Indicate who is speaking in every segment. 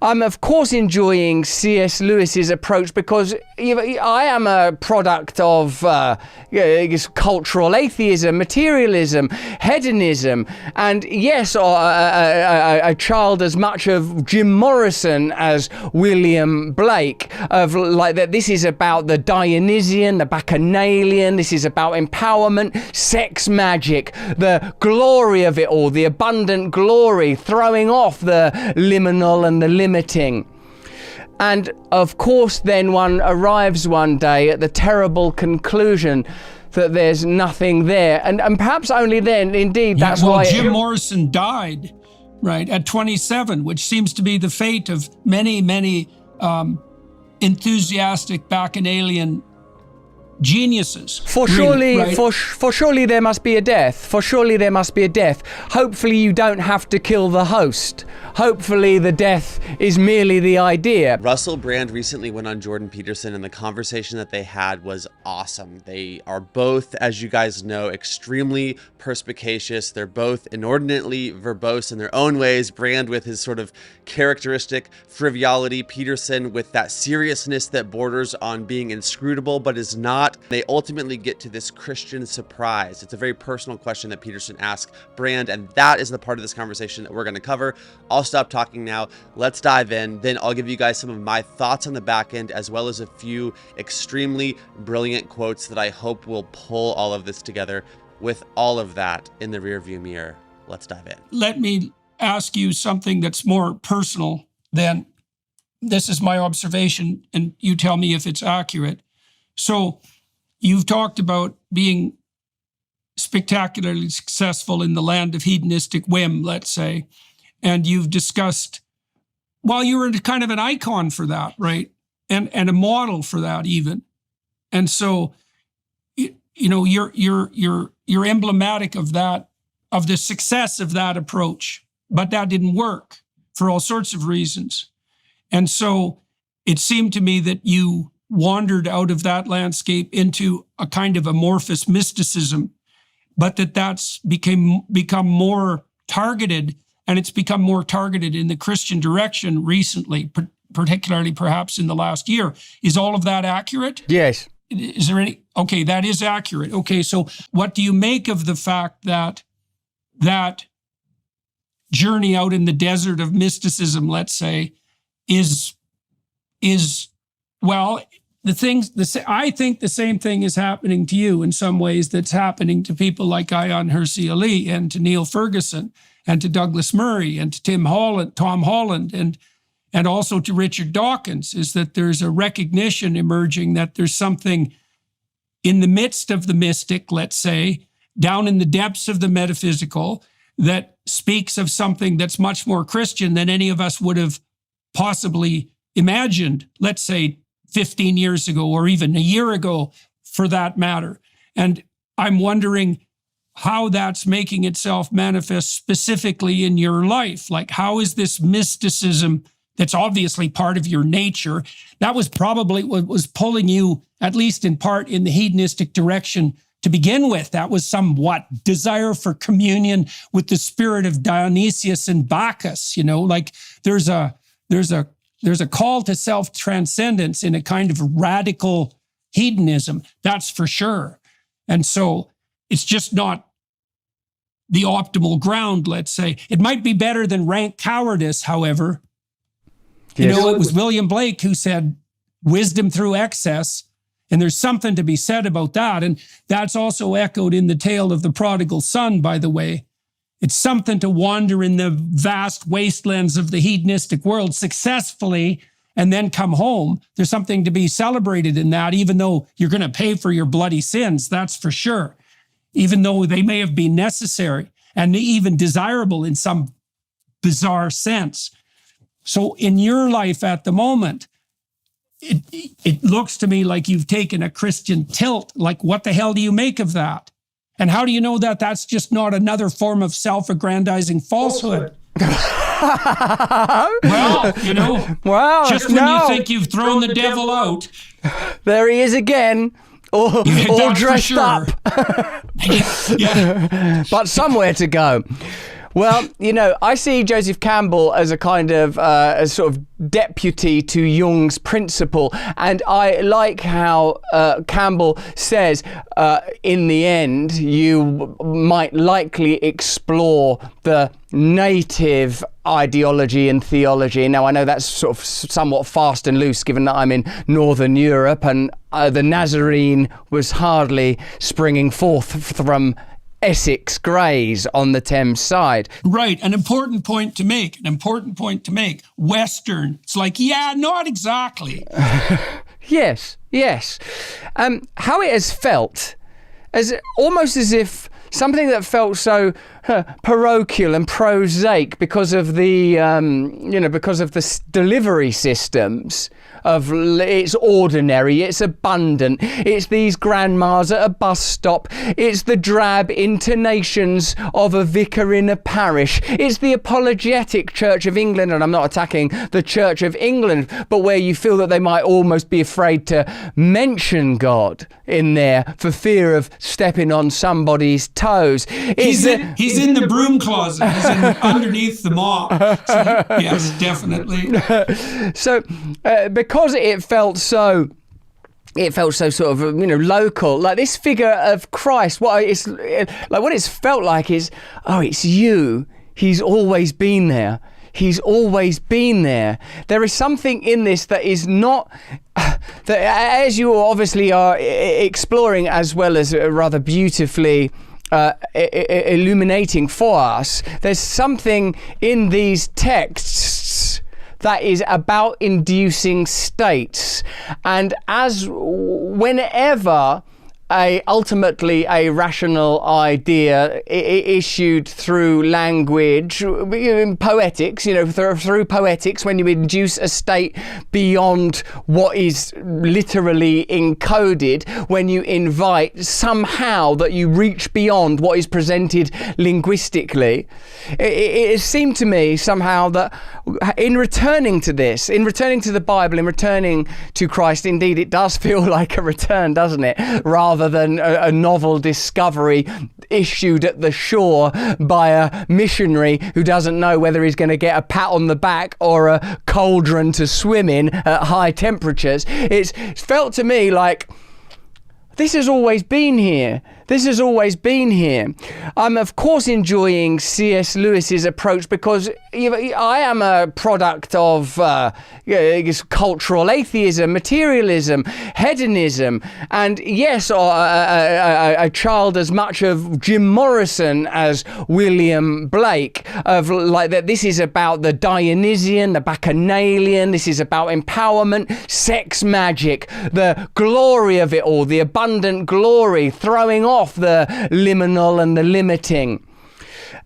Speaker 1: I'm of course enjoying C.S. Lewis's approach because I am a product of cultural atheism, materialism, hedonism, and yes, a child as much of Jim Morrison as William Blake, of like that. This is about the Dionysian, the Bacchanalian. This is about empowerment, sex magic, the glory of it all, the abundant glory, throwing off the liminal and the limiting. And of course then one arrives one day at the terrible conclusion that there's nothing there, and perhaps only then indeed that's why
Speaker 2: Jim Morrison died right at 27, which seems to be the fate of many enthusiastic Bacchanalian geniuses.
Speaker 1: For surely there must be a death. For surely there must be a death. Hopefully you don't have to kill the host. Hopefully the death is merely the idea.
Speaker 3: Russell Brand recently went on Jordan Peterson, and the conversation that they had was awesome. They are both, as you guys know, extremely perspicacious. They're both inordinately verbose in their own ways. Brand with his sort of characteristic frivolity, Peterson with that seriousness that borders on being inscrutable but is not. They ultimately get to this Christian surprise. It's a very personal question that Peterson asks Brand, and that is the part of this conversation that we're going to cover. I'll stop talking now. Let's dive in. Then I'll give you guys some of my thoughts on the back end, as well as a few extremely brilliant quotes that I hope will pull all of this together. With all of that in the rearview mirror, let's dive in.
Speaker 2: Let me ask you something that's more personal than this is my observation, and you tell me if it's accurate. So you've talked about being spectacularly successful in the land of hedonistic whim, let's say, and you've discussed, well, you were kind of an icon for that, right? And a model for that even. And so, you know, you're emblematic of that, of the success of that approach, but that didn't work for all sorts of reasons. And so it seemed to me that you wandered out of that landscape into a kind of amorphous mysticism, but that's become more targeted, and it's become more targeted in the Christian direction recently, particularly perhaps in the last year. Is all of that accurate?
Speaker 1: Yes.
Speaker 2: Is there any? Okay, that is accurate. Okay, so what do you make of the fact that that journey out in the desert of mysticism, let's say, is well, I think the same thing is happening to you in some ways that's happening to people like Ion Hersey Ali and to Neil Ferguson and to Douglas Murray and to Tom Holland and also to Richard Dawkins, is that there's a recognition emerging that there's something in the midst of the mystic, let's say, down in the depths of the metaphysical, that speaks of something that's much more Christian than any of us would have possibly imagined, let's say 15 years ago or even a year ago for that matter. And I'm wondering how that's making itself manifest specifically in your life. Like, how is this mysticism that's obviously part of your nature, that was probably what was pulling you, at least in part, in the hedonistic direction to begin with? That was somewhat desire for communion with the spirit of Dionysius and Bacchus, you know, like there's a call to self-transcendence in a kind of radical hedonism, that's for sure. And so it's just not the optimal ground, let's say. It might be better than rank cowardice, however. Yes. You know, it was William Blake who said, wisdom through excess, and there's something to be said about that. And that's also echoed in the tale of the prodigal son, by the way. It's something to wander in the vast wastelands of the hedonistic world successfully and then come home. There's something to be celebrated in that, even though you're going to pay for your bloody sins, that's for sure. Even though they may have been necessary and even desirable in some bizarre sense. So in your life at the moment, it looks to me like you've taken a Christian tilt. Like, what the hell do you make of that? And how do you know that that's just not another form of self-aggrandizing falsehood? Well, you know, just when you think you've thrown the devil out.
Speaker 1: There he is again, all dressed up.
Speaker 2: Yeah.
Speaker 1: But somewhere to go. Well, I see Joseph Campbell as a kind of a sort of deputy to Jung's principle, and I like how Campbell says in the end you might likely explore the native ideology and theology. Now, I know that's sort of somewhat fast and loose given that I'm in Northern Europe, and the Nazarene was hardly springing forth from Essex Greys on the Thames side.
Speaker 2: Right, an important point to make. Western. It's like, yeah, not exactly.
Speaker 1: Yes. How it has felt, as almost as if something that felt so parochial and prosaic because of the delivery systems of it's ordinary, it's abundant, it's these grandmas at a bus stop, it's the drab intonations of a vicar in a parish, it's the apologetic Church of England, and I'm not attacking the Church of England, but where you feel that they might almost be afraid to mention God in there for fear of stepping on somebody's toes.
Speaker 2: He's in the broom closet. He's underneath the mop. So, yes, definitely.
Speaker 1: So, because it felt so sort of local, like this figure of Christ. What it's felt like is, it's you. He's always been there. He's always been there. There is something in this that is not, that as you obviously are exploring as well as rather beautifully illuminating for us, there's something in these texts that is about inducing states. And whenever ultimately a rational idea issued through language, poetics, through poetics, when you induce a state beyond what is literally encoded, when you invite somehow that you reach beyond what is presented linguistically, it seemed to me somehow that in returning to this, in returning to the Bible, in returning to Christ, indeed it does feel like a return, doesn't it? Rather than a novel discovery issued at the shore by a missionary who doesn't know whether he's going to get a pat on the back or a cauldron to swim in at high temperatures. It's felt to me like this has always been here. This has always been here. I'm, of course, enjoying C.S. Lewis's approach because I am a product of cultural atheism, materialism, hedonism, and yes, a child as much of Jim Morrison as William Blake, of like that. This is about the Dionysian, the Bacchanalian. This is about empowerment, sex magic, the glory of it all, the abundant glory, throwing off the liminal and the limiting.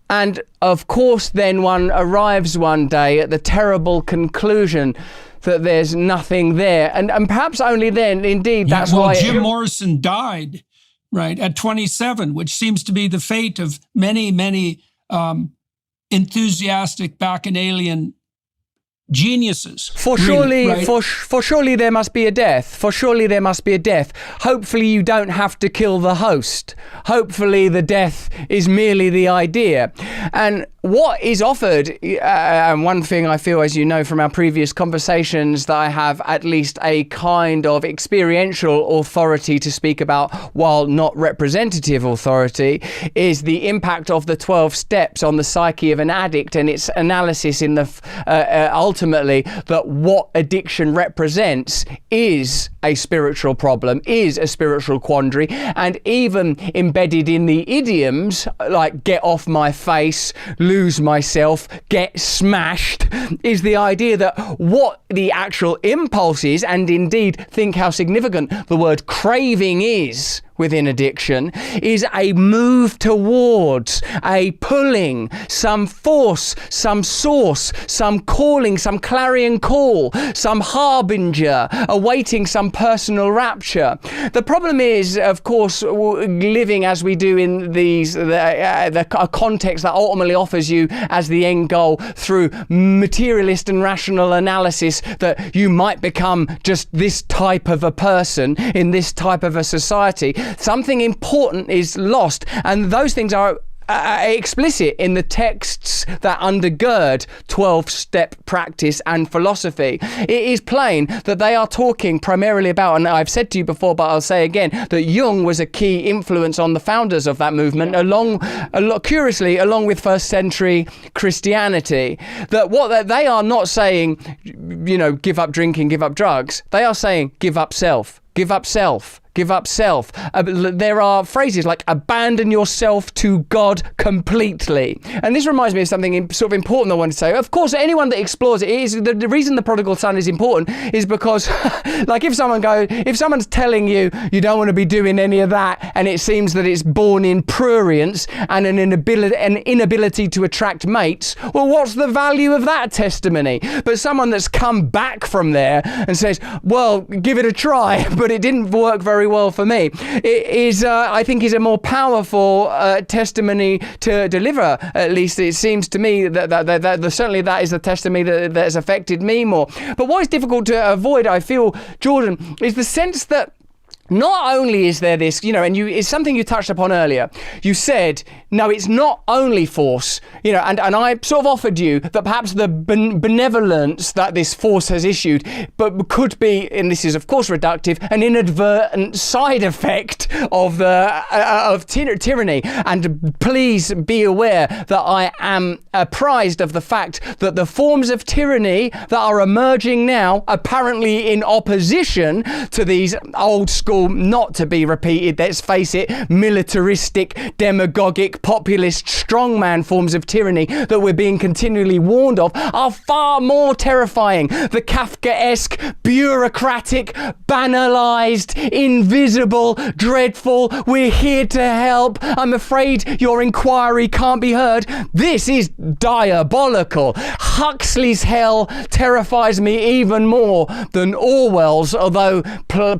Speaker 1: And of course then one arrives one day at the terrible conclusion that there's nothing there, and perhaps only then indeed that's why
Speaker 2: Jim Morrison died right at 27, which seems to be the fate of many enthusiastic Bacchanalian geniuses.
Speaker 1: For surely there must be a death. For surely there must be a death. Hopefully you don't have to kill the host. Hopefully the death is merely the idea. And what is offered, and one thing I feel, as you know from our previous conversations, that I have at least a kind of experiential authority to speak about, while not representative authority, is the impact of the 12 steps on the psyche of an addict and its analysis in the ultimately that what addiction represents is a spiritual problem, is a spiritual quandary, and even embedded in the idioms like get off my face, lose myself, get smashed, is the idea that what the actual impulse is, and indeed think how significant the word craving is within addiction, is a move towards, a pulling, some force, some source, some calling, some clarion call, some harbinger, awaiting some personal rapture. The problem is, of course, living as we do in a context that ultimately offers you as the end goal through materialist and rational analysis that you might become just this type of a person in this type of a society. Something important is lost, and those things are explicit in the texts that undergird 12-step practice and philosophy. It is plain that they are talking primarily about, and I've said to you before, but I'll say again, that Jung was a key influence on the founders of that movement, curiously, along with first century Christianity. That what they are not saying, give up drinking, give up drugs. They are saying, give up self, give up self. Give up self. There are phrases like abandon yourself to God completely. And this reminds me of something sort of important I want to say. Of course, anyone that explores it is the reason the prodigal son is important is because like if someone's telling you don't want to be doing any of that, and it seems that it's born in prurience and an inability to attract mates, well, what's the value of that testimony? But someone that's come back from there and says, well, give it a try, but it didn't work very well for me. It is, I think, is a more powerful testimony to deliver. At least it seems to me that certainly that is the testimony that has affected me more. But what is difficult to avoid, I feel, Jordan, is the sense that not only is there this, it's something you touched upon earlier. You said, no, it's not only force, and I sort of offered you that perhaps the benevolence that this force has issued, but could be, and this is of course reductive, an inadvertent side effect of tyranny. And please be aware that I am apprised of the fact that the forms of tyranny that are emerging now, apparently in opposition to these old school, not to be repeated, let's face it, militaristic, demagogic, populist, strongman forms of tyranny that we're being continually warned of, are far more terrifying. The Kafkaesque, bureaucratic, banalized, invisible, dreadful, we're here to help, I'm afraid your inquiry can't be heard. This is diabolical. Huxley's hell terrifies me even more than Orwell's, although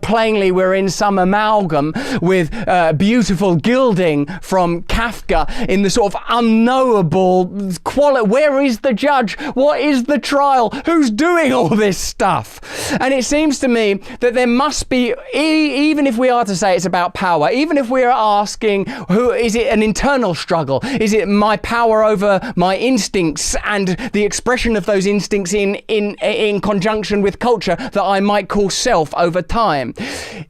Speaker 1: plainly we're in some amalgam with beautiful gilding from Kafka in the sort of unknowable quality. Where is the judge? What is the trial? Who's doing all this stuff? And it seems to me that there must be, even if we are to say it's about power, even if we are asking, who is it, an internal struggle? Is it my power over my instincts and the expression of those instincts in conjunction with culture that I might call self over time?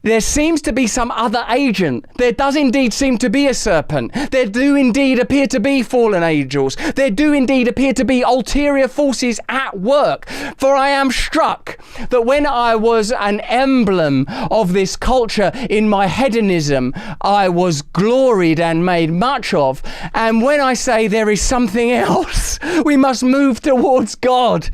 Speaker 1: There seems to be some other agent. There does indeed seem to be a serpent. There do indeed appear to be fallen angels. There do indeed appear to be ulterior forces at work. For I am struck that when I was an emblem of this culture in my hedonism, I was gloried and made much of. And when I say there is something else, we must move towards God.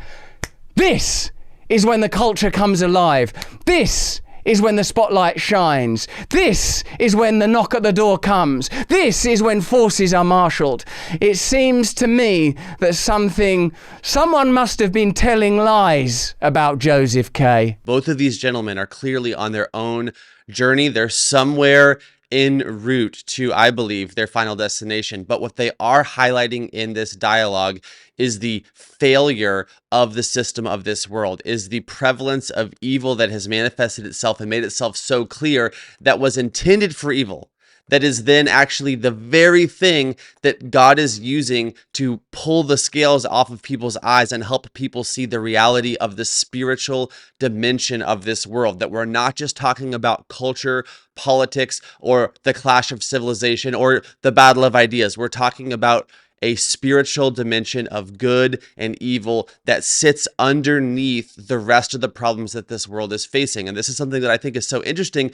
Speaker 1: This is when the culture comes alive. This is when the spotlight shines. This is when the knock at the door comes. This is when forces are marshalled. It seems to me that someone must have been telling lies about Joseph K.
Speaker 3: Both of these gentlemen are clearly on their own journey. They're somewhere en route to, I believe, their final destination. But what they are highlighting in this dialogue is the failure of the system of this world, is the prevalence of evil that has manifested itself and made itself so clear that was intended for evil. That is then actually the very thing that God is using to pull the scales off of people's eyes and help people see the reality of the spiritual dimension of this world. That we're not just talking about culture, politics, or the clash of civilization, or the battle of ideas. We're talking about a spiritual dimension of good and evil that sits underneath the rest of the problems that this world is facing. And this is something that I think is so interesting,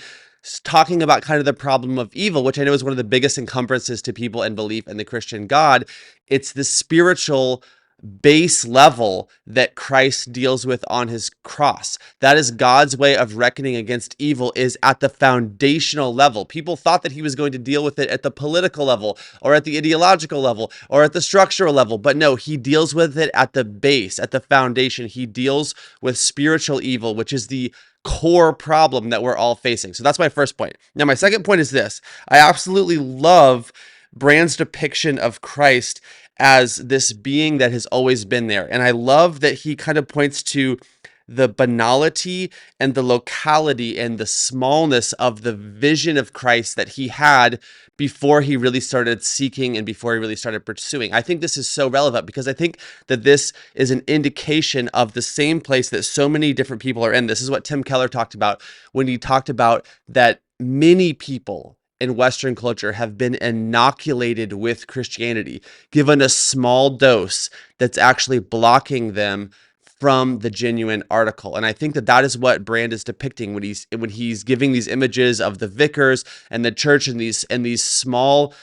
Speaker 3: talking about kind of the problem of evil, which I know is one of the biggest encumbrances to people and belief in the Christian God. It's the spiritual base level that Christ deals with on his cross. That is God's way of reckoning against evil, is at the foundational level. People thought that he was going to deal with it at the political level or at the ideological level or at the structural level, but no, he deals with it at the base, at the foundation. He deals with spiritual evil, which is the core problem that we're all facing. So that's my first point. Now, my second point is this. I absolutely love Brand's depiction of Christ as this being that has always been there. And I love that he kind of points to the banality and the locality and the smallness of the vision of Christ that he had before he really started seeking and before he really started pursuing. I think this is so relevant because I think that this is an indication of the same place that so many different people are in. This is what Tim Keller talked about when he talked about that many people in Western culture have been inoculated with Christianity, given a small dose that's actually blocking them from the genuine article. And I think that that is what Brand is depicting when he's giving these images of the vicars and the church and these small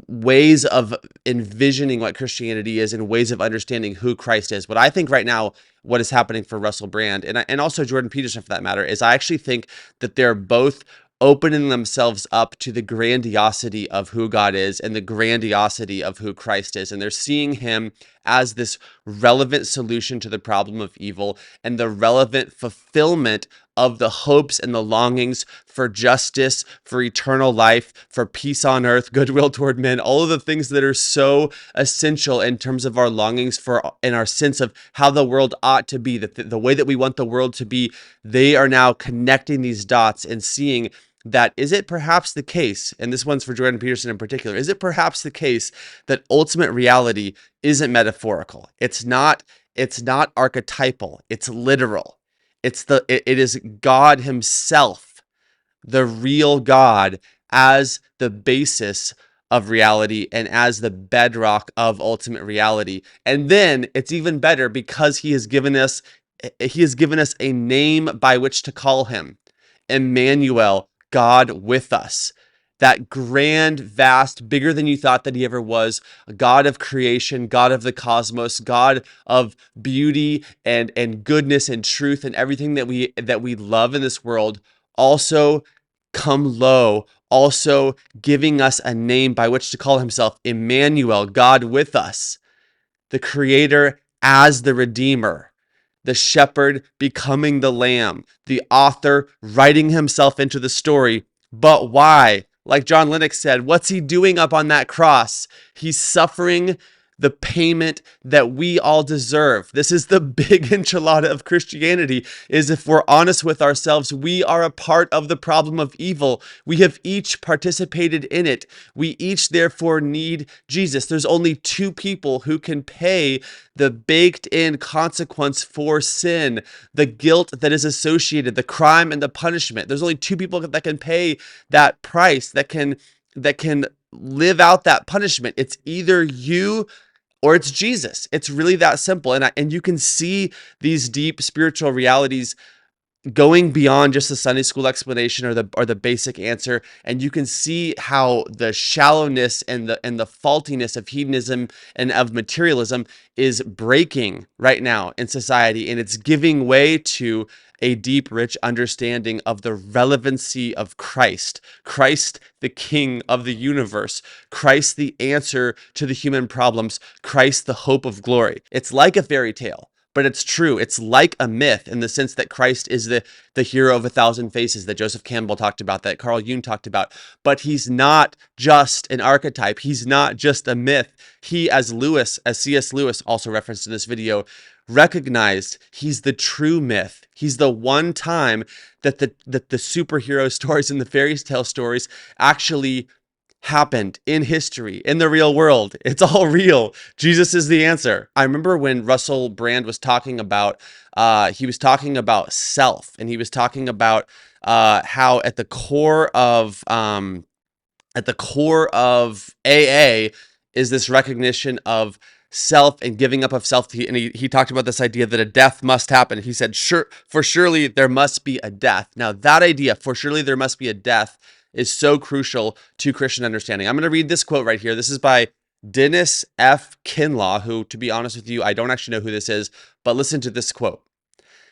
Speaker 3: ways of envisioning what Christianity is and ways of understanding who Christ is. What I think right now, what is happening for Russell Brand and also Jordan Peterson for that matter, is I actually think that they're both opening themselves up to the grandiosity of who God is and the grandiosity of who Christ is. And they're seeing him as this relevant solution to the problem of evil and the relevant fulfillment of the hopes and the longings for justice, for eternal life, for peace on earth, goodwill toward men, all of the things that are so essential in terms of our longings for and our sense of how the world ought to be, the way that we want the world to be. They are now connecting these dots and seeing that is it perhaps the case, and this one's for Jordan Peterson in particular, is it perhaps the case that ultimate reality isn't metaphorical? It's not archetypal, it's literal. It is God himself, the real God, as the basis of reality and as the bedrock of ultimate reality. And then it's even better because he has given us a name by which to call him. Emmanuel, God with us. That grand, vast, bigger than you thought that he ever was, God of creation, God of the cosmos, God of beauty and goodness and truth and everything that we love in this world, also come low, also giving us a name by which to call himself, Emmanuel, God with us, the Creator as the Redeemer, the shepherd becoming the lamb, the author writing himself into the story. But why? Like John Lennox said, what's he doing up on that cross? He's suffering the payment that we all deserve. This is the big enchilada of Christianity, is if we're honest with ourselves, we are a part of the problem of evil. We have each participated in it. We each therefore need Jesus. There's only two people who can pay the baked in consequence for sin, the guilt that is associated, the crime and the punishment. There's only two people that can pay that price, that can live out that punishment. It's either you or it's Jesus. It's really that simple. And you can see these deep spiritual realities going beyond just the Sunday school explanation or the basic answer, and you can see how the shallowness and the faultiness of hedonism and of materialism is breaking right now in society, and it's giving way to a deep, rich understanding of the relevancy of Christ, the King of the universe, Christ, the answer to the human problems, Christ, the hope of glory. It's like a fairy tale, but it's true. It's like a myth in the sense that Christ is the hero of a thousand faces that Joseph Campbell talked about, that Carl Jung talked about. But he's not just an archetype. He's not just a myth. He, as C.S. Lewis also referenced in this video, recognized he's the true myth. He's the one time that the superhero stories and the fairy tale stories actually happened in history, in the real world. It's all real. Jesus is the answer. I remember when Russell Brand was talking about, self, and he was talking about how at the core of AA is this recognition of self and giving up of self. And he talked about this idea that a death must happen. He said, surely there must be a death. Now that idea, for surely there must be a death, is so crucial to Christian understanding. I'm going to read this quote right here. This is by Dennis F. Kinlaw, who, to be honest with you, I don't actually know who this is, but listen to this quote.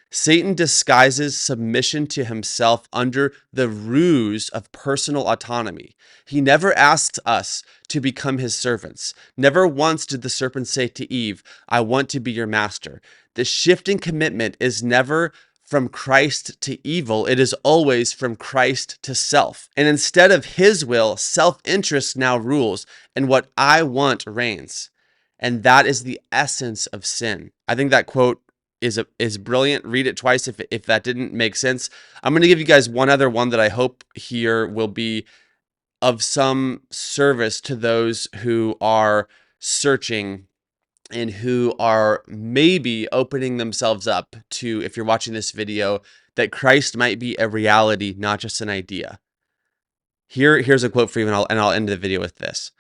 Speaker 3: Satan disguises submission to himself under the ruse of personal autonomy. He never asks us to become his servants. Never once did the serpent say to Eve, I want to be your master. The shifting commitment is never from Christ to evil, it is always from Christ to self. And instead of his will, self-interest now rules, and what I want reigns. And that is the essence of sin. I think that quote is brilliant. Read it twice if that didn't make sense. I'm going to give you guys one other one that I hope here will be of some service to those who are searching and who are maybe opening themselves up to, if you're watching this video, that Christ might be a reality, not just an idea. Here's a quote for you, and I'll end the video with this.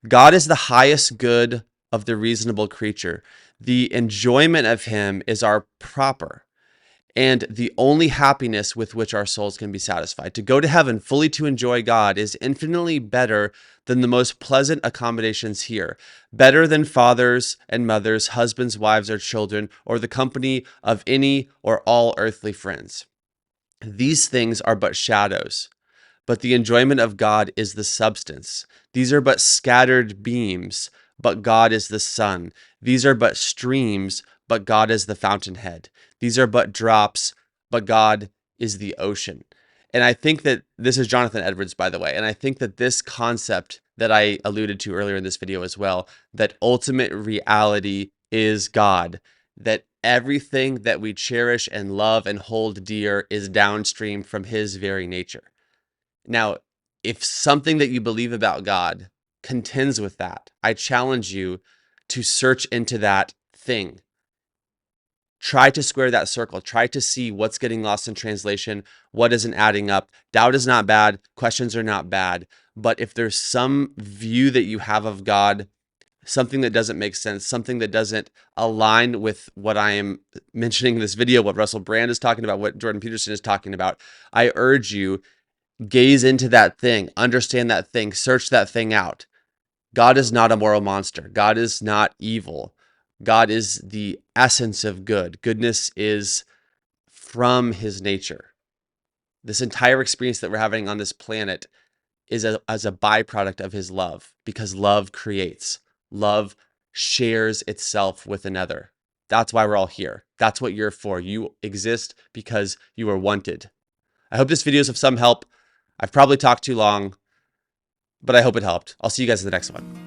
Speaker 3: God is the highest good of the reasonable creature. The enjoyment of him is our proper and the only happiness with which our souls can be satisfied. To go to heaven fully to enjoy God is infinitely better than the most pleasant accommodations here, better than fathers and mothers, husbands, wives, or children, or the company of any or all earthly friends. These things are but shadows, but the enjoyment of God is the substance. These are but scattered beams, but God is the sun. These are but streams, but God is the fountainhead. These are but drops, but God is the ocean. And I think that this is Jonathan Edwards, by the way. And I think that this concept that I alluded to earlier in this video as well, that ultimate reality is God, that everything that we cherish and love and hold dear is downstream from his very nature. Now, if something that you believe about God contends with that, I challenge you to search into that thing. Try to square that circle. Try to see what's getting lost in translation, what isn't adding up. Doubt is not bad. Questions are not bad. But if there's some view that you have of God, something that doesn't make sense, something that doesn't align with what I am mentioning in this video, what Russell Brand is talking about, what Jordan Peterson is talking about, I urge you, gaze into that thing, understand that thing, search that thing out. God is not a moral monster. God is not evil. God is the essence of good. Goodness is from his nature. This entire experience that we're having on this planet is as a byproduct of his love, because love creates. Love shares itself with another. That's why we're all here. That's what you're for. You exist because you are wanted. I hope this video is of some help. I've probably talked too long, but I hope it helped. I'll see you guys in the next one.